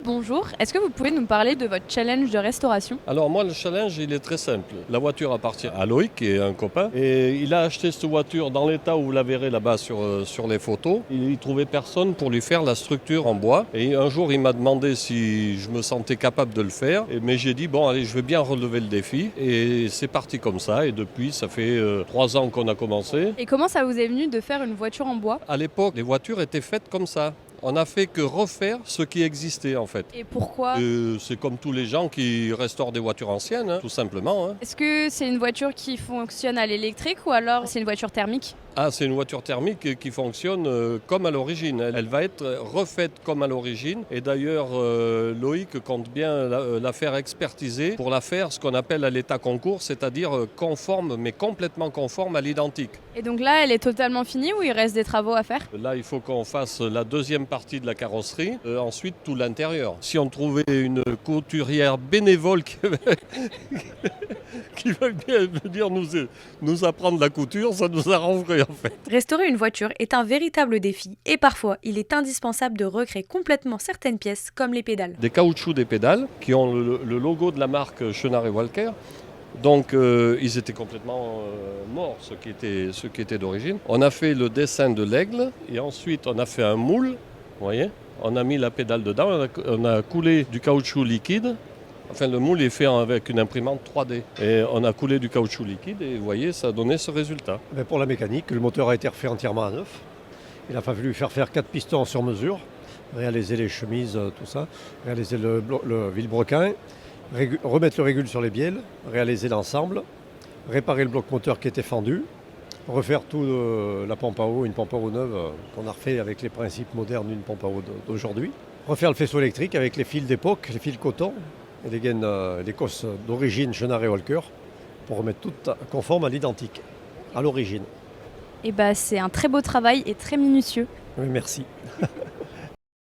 Bonjour, est-ce que vous pouvez nous parler de votre challenge de restauration? Alors moi le challenge il est très simple. La voiture appartient à Loïc qui est un copain et il a acheté cette voiture dans l'état où vous la verrez là-bas sur les photos. Il ne trouvait personne pour lui faire la structure en bois et un jour il m'a demandé si je me sentais capable de le faire. Mais j'ai dit bon allez je vais bien relever le défi et c'est parti comme ça et depuis ça fait 3 ans qu'on a commencé. Et comment ça vous est venu de faire une voiture en bois? À l'époque les voitures étaient faites comme ça. On n'a fait que refaire ce qui existait en fait. Et pourquoi? C'est comme tous les gens qui restaurent des voitures anciennes, tout simplement. Est-ce que c'est une voiture qui fonctionne à l'électrique ou alors c'est une voiture thermique? Ah, c'est une voiture thermique qui fonctionne comme à l'origine. Elle va être refaite comme à l'origine. Et d'ailleurs, Loïc compte bien la faire expertiser pour la faire ce qu'on appelle à l'état concours, c'est-à-dire conforme, mais complètement conforme à l'identique. Et donc là, elle est totalement finie ou il reste des travaux à faire? Là, il faut qu'on fasse la deuxième partie de la carrosserie, ensuite tout l'intérieur. Si on trouvait une couturière bénévole qui veut bien venir nous apprendre la couture, ça nous arrangerait en fait. Restaurer une voiture est un véritable défi et parfois il est indispensable de recréer complètement certaines pièces comme les pédales. Des caoutchoucs des pédales qui ont le logo de la marque Chenard et Walker. Donc ils étaient complètement morts, ceux qui étaient d'origine. On a fait le dessin de l'aigle et ensuite on a fait un moule, vous voyez. On a mis la pédale dedans, on a coulé du caoutchouc liquide. Enfin, le moule est fait avec une imprimante 3D. Et on a coulé du caoutchouc liquide et vous voyez, ça a donné ce résultat. Mais pour la mécanique, le moteur a été refait entièrement à neuf. Il a fallu faire 4 pistons sur mesure, réaliser les chemises, tout ça, réaliser le vilebrequin, remettre le régule sur les bielles, réaliser l'ensemble, réparer le bloc moteur qui était fendu, refaire tout la pompe à eau, une pompe à eau neuve qu'on a refait avec les principes modernes d'une pompe à eau d'aujourd'hui. Refaire le faisceau électrique avec les fils d'époque, les fils coton et les gaines d'Écosse d'origine Chenard et Walker pour remettre tout conforme à l'identique, à l'origine. Et bah c'est un très beau travail et très minutieux. Oui, merci.